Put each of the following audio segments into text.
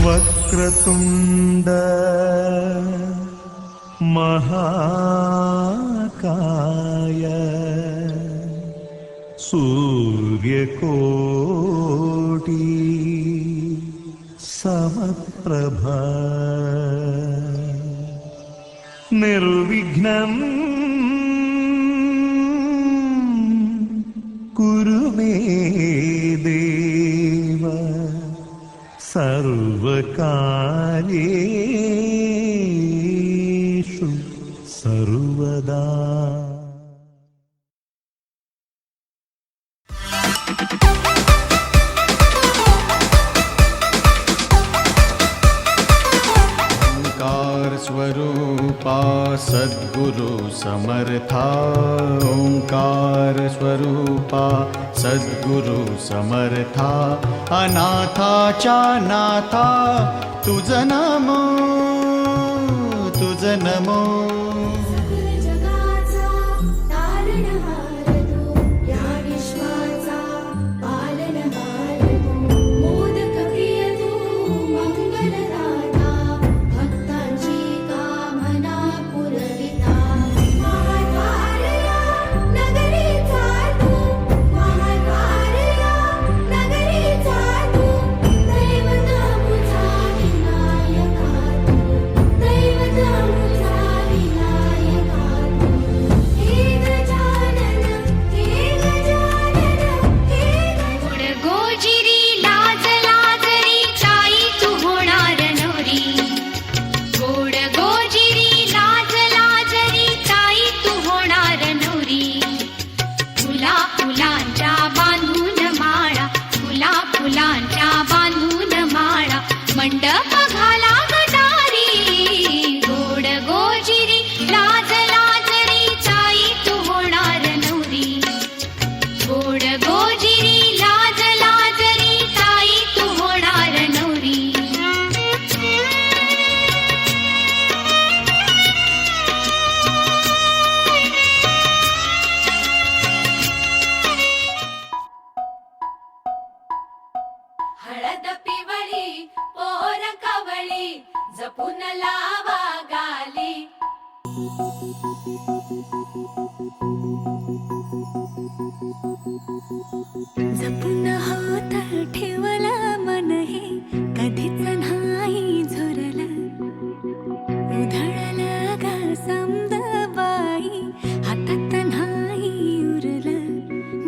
वक्रतुंड महाकाय सूर्यकोटि समप्रभा निर्विघ्नं कुरु मे देव सर्वकार्येषु सर्वदा। ओंकार स्वरूपा सद्गुरु समर्था, ओंकार स्वरूपा सद्गुरु समर्था, अनाथाच्या नाथा तुझ नमो, तुझ नमो। मंडप घाला गटारी, गोड गोजिरी लाज लाजरी चाई तू होणार नवरी, गोड गोजिरी लाज लाजरी चाई तू होणार नवरी। हळद पिवळी पोर कवळी जपून लावा गाली, जपून होत ठेवला मन हे कधीच नाही झुरला, उधळला गा समद बाई हातात नाही उरला,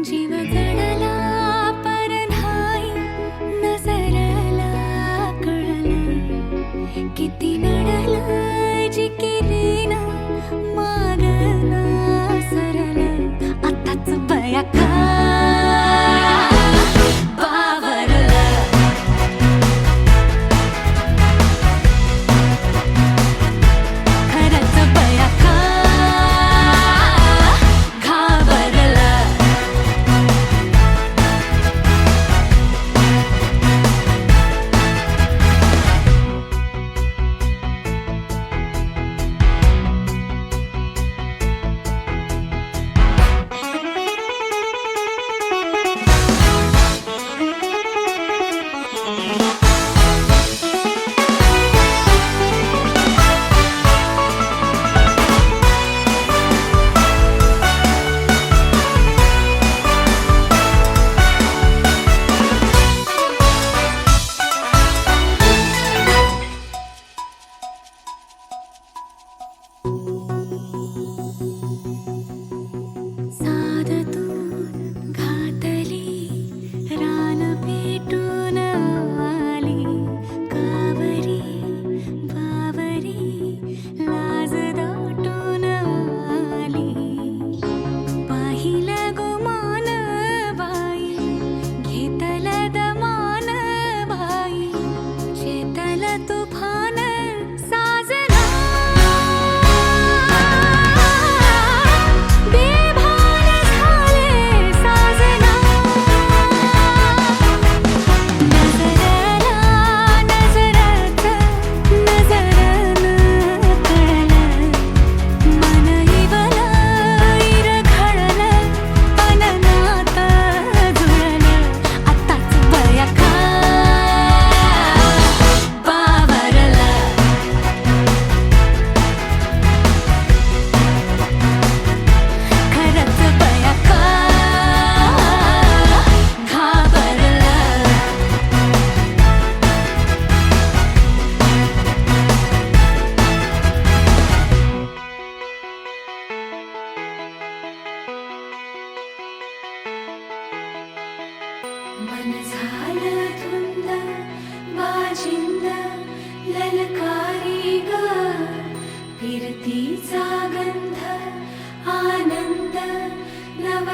जीव जडला पर नाही नजरला कळला, किती नडला जी केली ना माग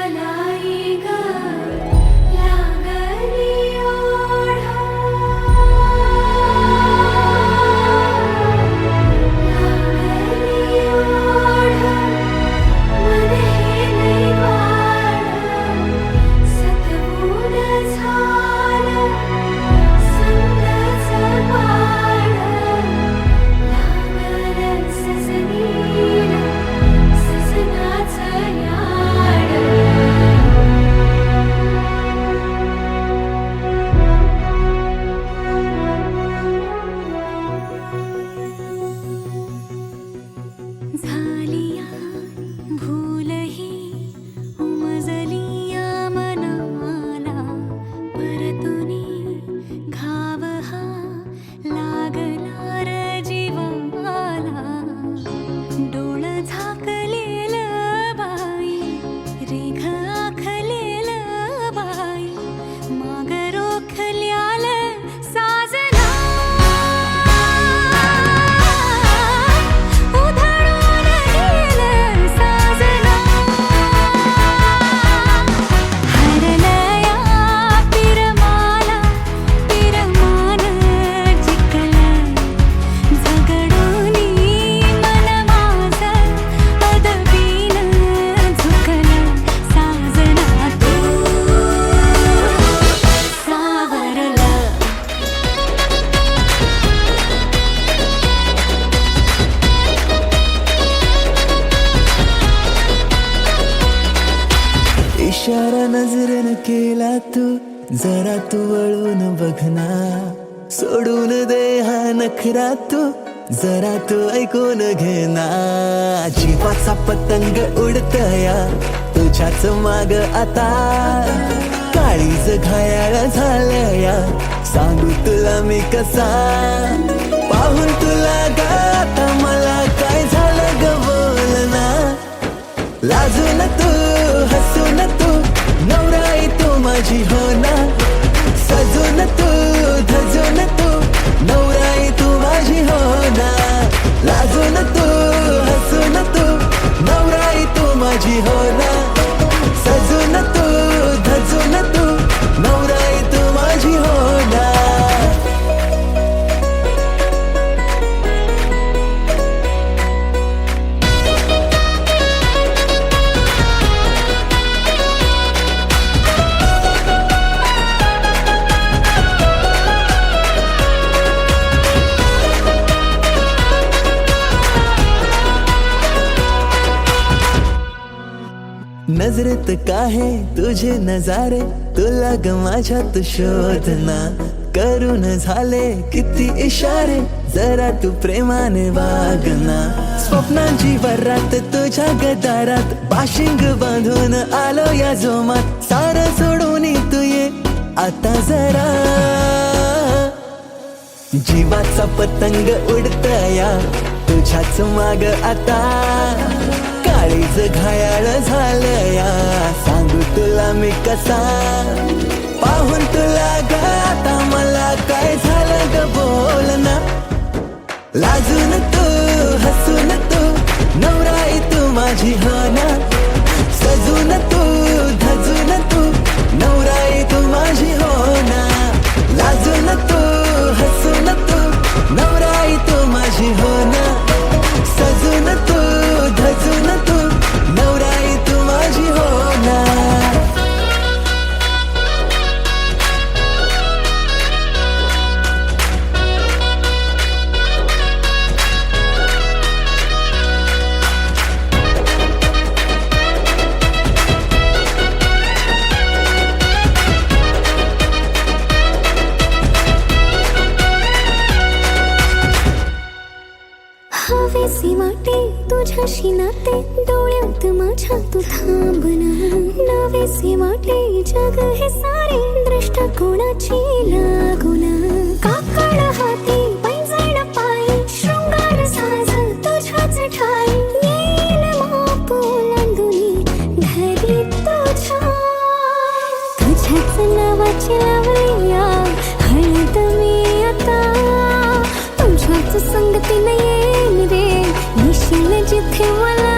मलाई ग लागली ओढा लागली ओढा मन हे निवाड सतबूड झालं संगच वाड लागलं सजनीला सजनाचं याड झालिया भूलही उमजलिया मनाला परतुनी घाव हा लागला र जीवाला डोळ झाकलेलं बाई रेघ आखलेलं बाई माग रोखल्याल साजना उधळून गेलं साजना हरलया पिरमाला पिरमान जिंकलं झगडूनी मन माझं पदवीनं झुकलं साजना तू सावरलं इशारा नजरेनं केला तू जरा तू वळून बघना सोडून दे हा नखरा तू जरा तू ऐकून घेना जीवाचा पतंग उडतया तुझ्याच माग आता काळीज घायाळ झालया सांगू तुला मी कसा पाहून तुला ग आता मला काय झालं ग बोलना लाजून तू हसून तू नवराई तू माझी हो ना सजून तू धजून तू नवराई तू माझी हो ना लाजून तू हसून तू नवराई तू माझी हो ना सजून तू धजून तू नवराई तू माझी हो ना नजरेत काहे तुझे नजारे तुला ग माझ्यात शोधना करून झाले किती इशारे जरा तू प्रेमाने वागना स्वप्नांची वरात तुझ्या गदारात पाशिंग बांधून आलो या जोमात सारं सोडून तू ये आता जरा जीवाचा पतंग उडतया तुझ्याच माग आता काळीज घायाळ झालया सांगू तुला मी कसा पाहून तुला ग आता मला काय झालं ग बोलना लाजून तू हसून तू नवराई तू माझी हो ना सजून तू धजून तू नवराई तू माझी हो ना लाजून तू हसून तू नवराई तू माझी हो ना सजून तू धजून तू नवराई तू माझी हो ना हवेसी वाटे तुझ्याशी नाते डोळ्यात माझ्या तू थांबना नवेसे वाटे जग हे सारे दृष्टिकोनाची लागुना काकड हाती पैंजण पायी शृंगार साज तुझ्याच ठाई येईल माप ओलांडुनी घरी तुझ्याच नावाची लावलिया हळद मी आता तुझ्याच संगतीने येईन रे निशील जिथे मला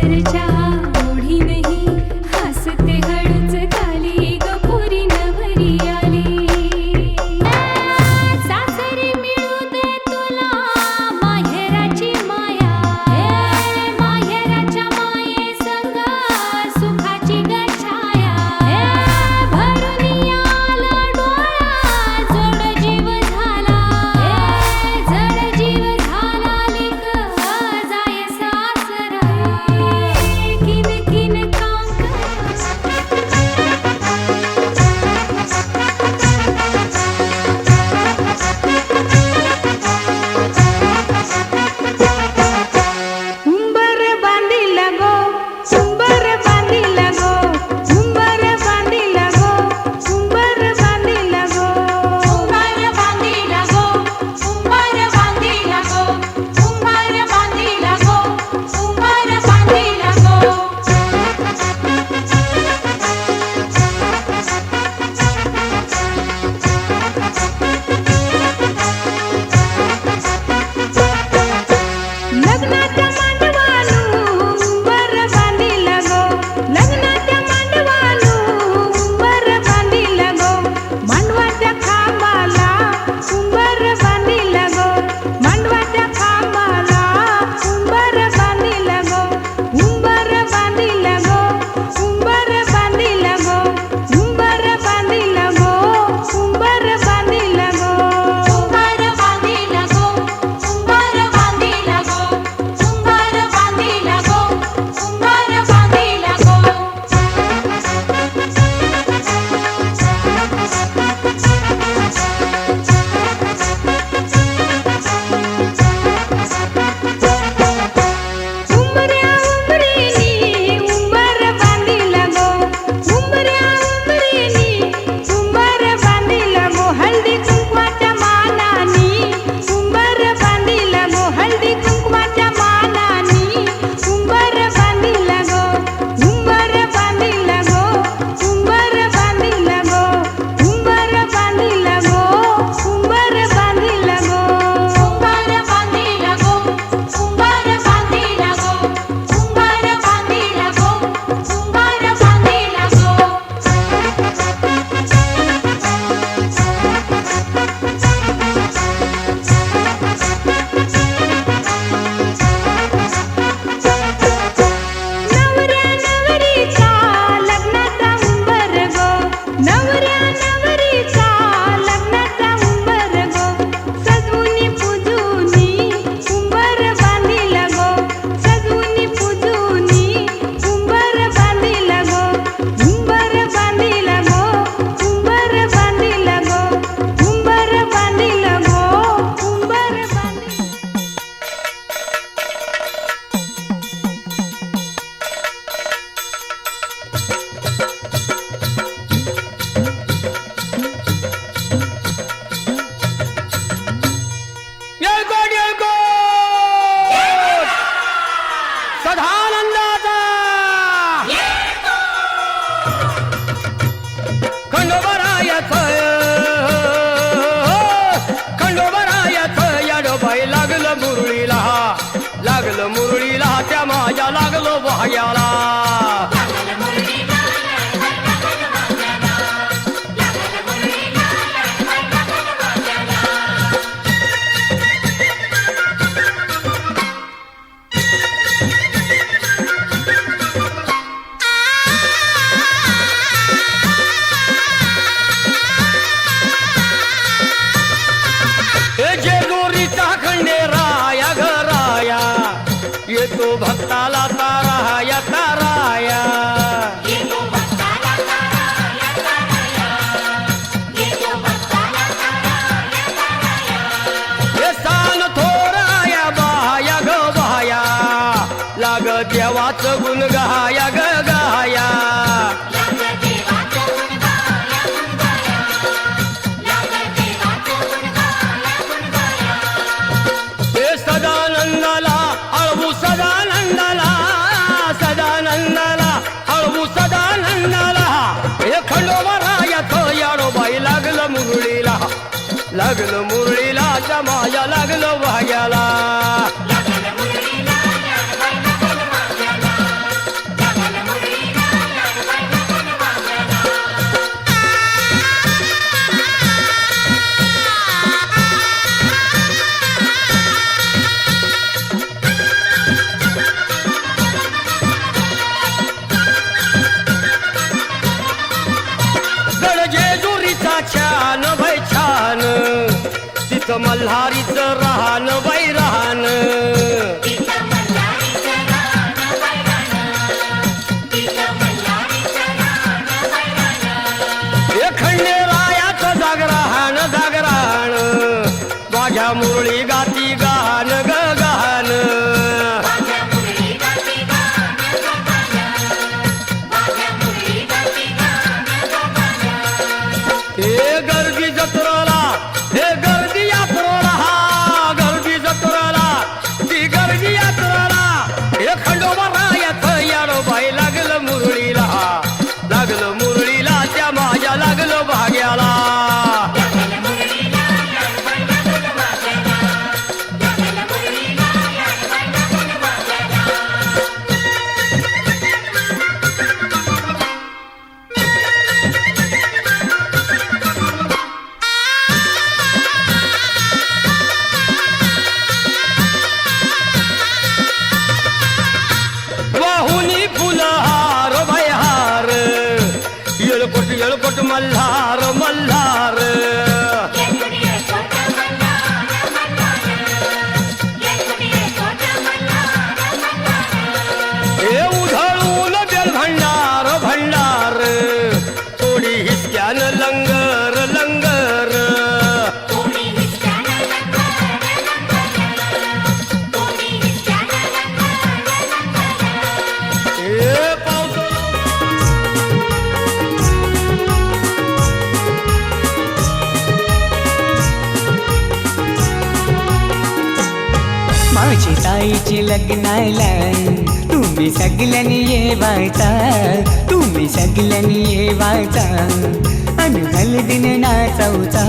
सासरच्या ओढी नाही हसते हळूच खाली गपुरी नवरी आली सासरी मिळू दे तुला माहेराची माया माहेराच्या माये संग सुखाची गछाया भरून आला डोळा जड जीव झाला जड जीव झाला लेक जाय सासरा किन किन कांक उंबर बांधिला गो उंबर बांधिला गो उंबर बांधिला गो उंबर बांधिला गो उंबर बांधिला गो उंबर बांधिला गो उंबर बांधिला गो उंबर बांधिला गो लग्नाच्या मांडवालू उंबर बांधिला गो लग्नाच्या मांडवालू उंबर बांधिला गो मांडवाच्या खांबाला उंबर बांधिला गो मांडवाच्या खांबाला उंबर बांधिला गो उंबर बांधिला गो उंबर बांधिला गो उंबर बांधिला गो उंबर बांधिला गो उंबर बांधिला गो उंबर बांधिला गो उंबर बांधिला गो उंबर बांधिला गो उंबऱ्या उंबरीनी उंबर बांधिला गो उंबऱ्या उंबरीनी उंबर बांधिला गो हळदी कुंकवाच्या मानानी उंबर बांधिला गो हळदी कुंकवाच्या मानानी उंबर बांधिला गो उंबर बांधिला गो उंबर बांधिला गो उंबर बांधिला गो उंबर बांधिला गो उंबर बांधिला गो उंबर बांधिला गो उंबर बांधिला गो उंबर बांधिला गो नवऱ्या नवरीचा लग्नाचा उंबर गो नवऱ्या नवरीचा लग्नाचा उंबर गो सजवुनी पूजुनी उंबर बांधिला गो सजवुनी पूजुनी उंबर बांधिला गो उंबर बांधिला गो उंबर बांधिला गो उंबर बांधिला गो उंबर बांधिला येळकोट येळकोट सदानंदाचा खंडोबरायाचं याडोबाई लागलं मुरळीला त्या माझ्या लागलो वाह्याला जेजुरीचा खंडेराया घराया येतो भक्ताला ताराया ताराया हे सान थोराया बाया ग बाया लाग देवाचं गुण गाया ग गाया हे सदानंदाला अळवू सदानंदाला सदानंदाला अळवू सदानंदाला हे खंडोबरायाचं याडोबाई लागलं मुरळीला जमाया लागलं वाह्याला तिथं मल्हारीचं राहण बाई राहण खंडेरायाचं जागरण जागरण माझ्या मुरळी गाती गान ग गान हे गर्दी जत्रेला हे गर्दी यात्रेला हा गर्दी जत्रेला ती गर्दी यात्रेला हे खंडोबा रायाचं यारो बाई लागलं मुरळीला लागलं मुरळीला त्या माझ्या लागलं भाग्याला वाहुनी फुलहार भयहार येळकोट मल्हार मल्हार हे उधळून बेल भंडार भंडार थोडी हिसक्यान लंगर लंगर हे पावस माझी ताईची लग्नाला तुम्ही सगळ्यांनी येवायचा तुम्ही सगळ्यांनी येवायचा आणि हलदीन नाचवचा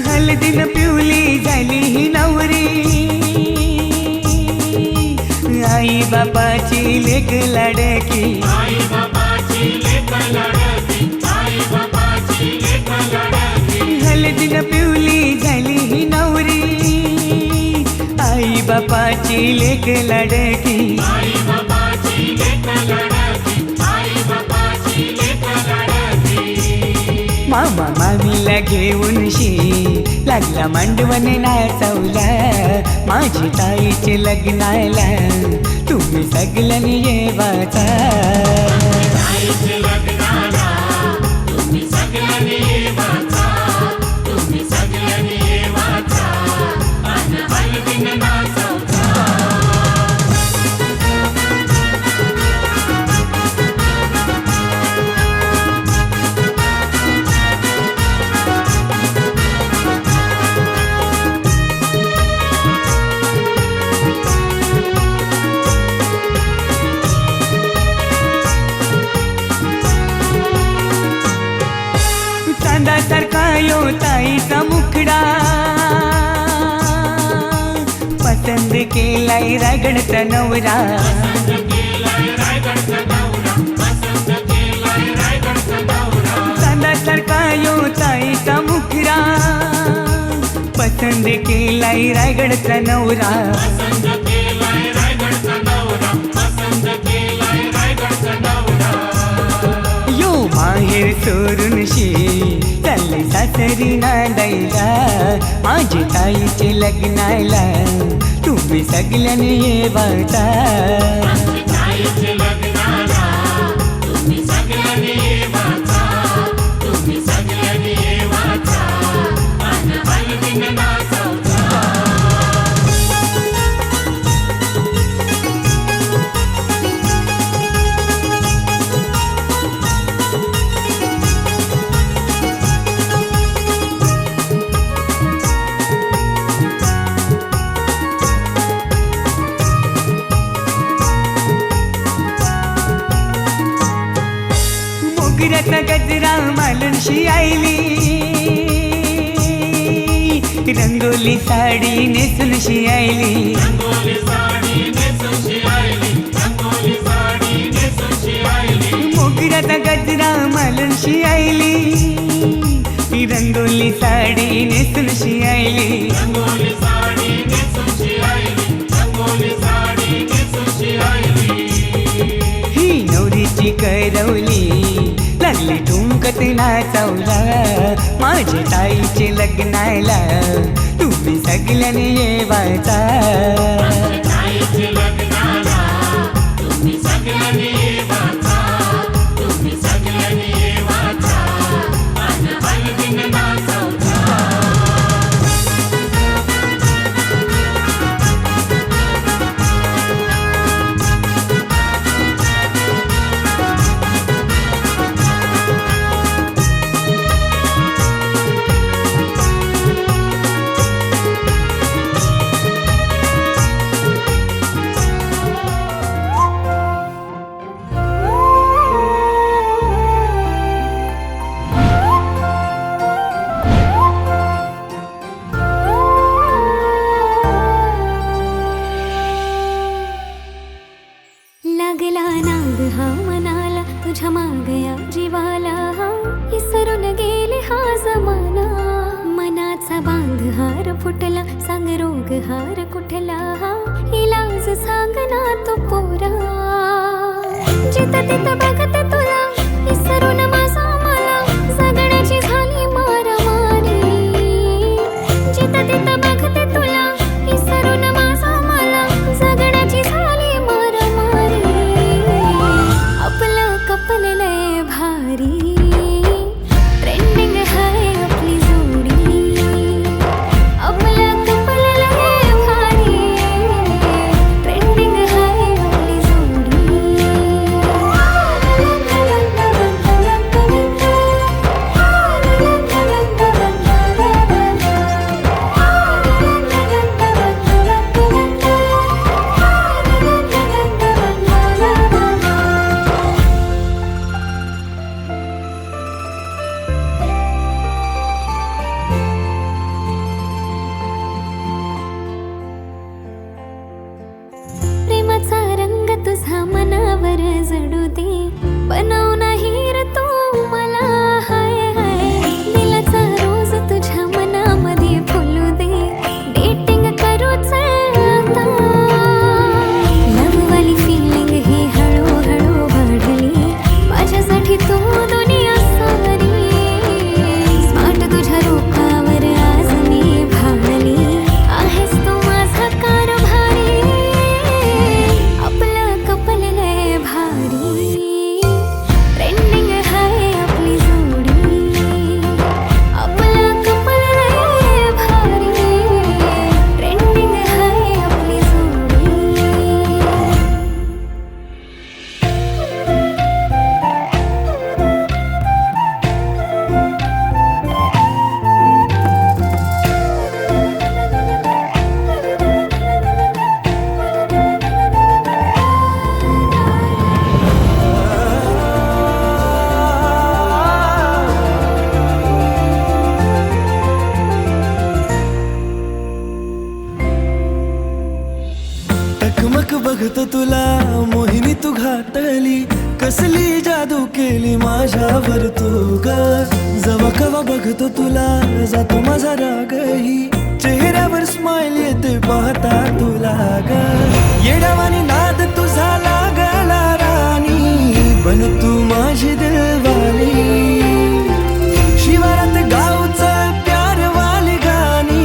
हलदीन पिवली झाली ही नवरी आई बापाची लेक लाडकी हलदीन पिवली झाली ही नवरी आई बापाची लेक लाडकी मामा मामीला घेऊन लागला मांडवण नाचवला माझी ताईचे लग्नाला तुम्ही सगळ्यांनी येवाचा चांदासारखा यो ताईचा मुखडा पसंद केलाय रायगडचा नवरा चांदासारखा यो ताईचा मुखडा पसंद केलाय रायगडचा नवरा यो माहेर सोडून चालले सासरी नांदायला माझी ताईचे लग्नाला तुम्ही सगळ्यांनी येवाचा मोगऱ्याचा गजरा मालूनशी आईली रंगोली साडी नेसूनशी आईली मोगऱ्याचा गजरा मालूनशी आईली रंगोली साडी नेसूनशी आईली ही नवरीची करवली लागली ठुमकत नाचवला माझ्या ताईचे लग्नाला तुम्ही सगळ्यांनी येवाचा लागला नाग हा मनाला तुझ्या मागया जीवाला हा विसरून गेले हा जमाना मनाचा बांध हार फुटला सांग रोग हार कुठला हा इलाज सांग ना तो पोरा जिथं तिथं बघते तुला विसरून माझा मला जगण्याची झाली मारामारी जिथं तिथं बघते तुला विसरून माझा मला जगण्याची झाली मारामारी आपलं कपल लय भारी ट्रेंडिंग हाय आपली जोडी आपलं कपल लय भारी ट्रेंडिंग हाय आपली प्रेमाचा रंग तुझा मनावर जडू दे बनव नाही रे तू मला हाय हाय दिलाचा रोज तुझ्या मनामध्ये फुलू दे डेटिंग करूच आता लववाली फिलिंग ही हळूहळू वाढली माझ्यासाठी तू दुनिया सारी स्मार्ट तुझ्या रूपावर आज मी भावली आहेस तू माझा कारभारी आपलं कपल लय भारी ट्रेंडिंग हाय आपली जोडी आपलं कपल लय भारी ट्रेंडिंग हाय आपली जोडी टकमक बघतो तुला मोहिनी तू घातली कसली जादू केली माझ्यावर तू ग जवा कवा बघतो तुला जातो माझा रागही चेहऱ्यावर स्माइल येते पाहता तुला ग येडावानी नाद तुझा लागला राणी बन तू माझी दिलवाली शिवारात गावचं प्यारवाली गाणी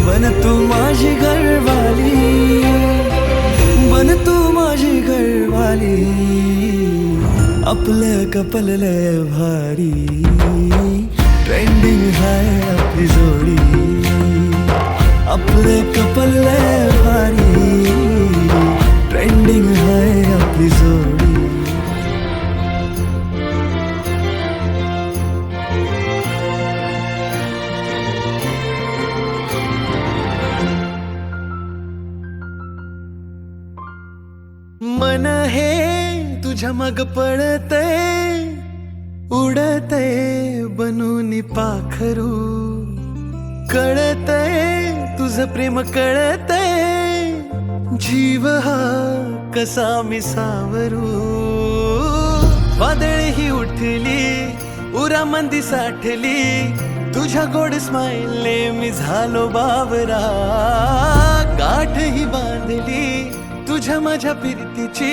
बन तू माझी घरवाली बन तू माझी घरवाली आपलं कपल लय भारी ट्रेंडिंग हाय आपली जोडी आपलं कपल लय भारी ट्रेंडिंग हाय आपली जोडी मन हे तुझ्या मग पडतंय उडते बनून पाखरू कळतय तुझं प्रेम कळतय जीव हा कसा मी सावरू वादळ ही उठली उरामंदी साठली तुझ्या गोड स्माईलने मी झालो बावरा गाठ ही बांधली तुझ्या माझ्या प्रीतीची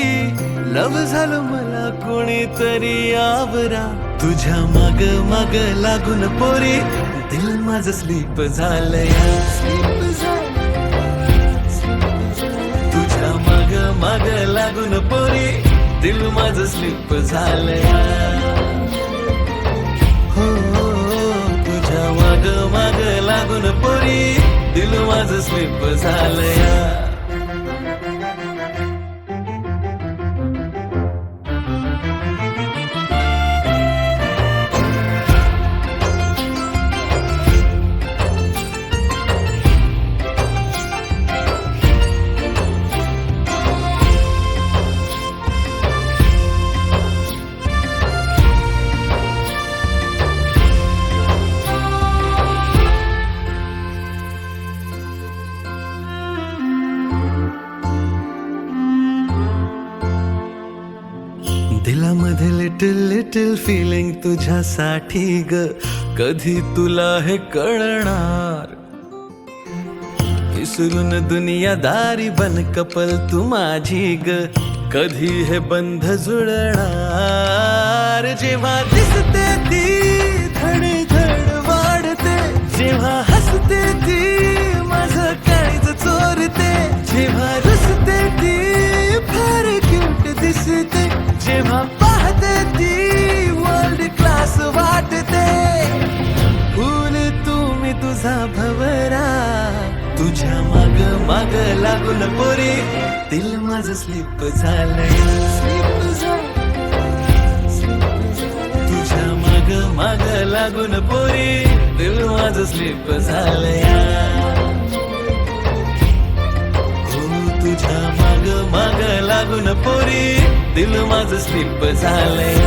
लव झालं मला कोणीतरी आवरा तुझ्या माग माग लागून पोरी दिल माझं स्लीप झालंय तुझ्या माग माग लागून पोरी दिल माझं स्लीप झालंय हो तुझ्या माग माग लागून पोरी दिल माझं स्लीप झालंय दिलामध्ये लिटिल लिटिल फिलिंग तुझ्यासाठी ग कधी तुला हे कळणार विसरून दुनियादारी बन कपल तू माझी ग कधी हे बंध जुळणार जेव्हा दिसते ती धड धड वाढते जेव्हा हसते ती माझं काळीज चोरते जेव्हा रुसते ती फार क्यूट दिसते जेव्हा पाहते ती वर्ल्ड क्लास वाटते फूल तुम्ही तुझा भवरा तुझ्या माग माग लागून पोरी दिल माझं स्लीप झालंय तुझ्या माग माग लागून पोरी दिल माझं स्लीप झालंय तुझ्या माग माग लागून पोरी दिल माझं स्लीप झालंय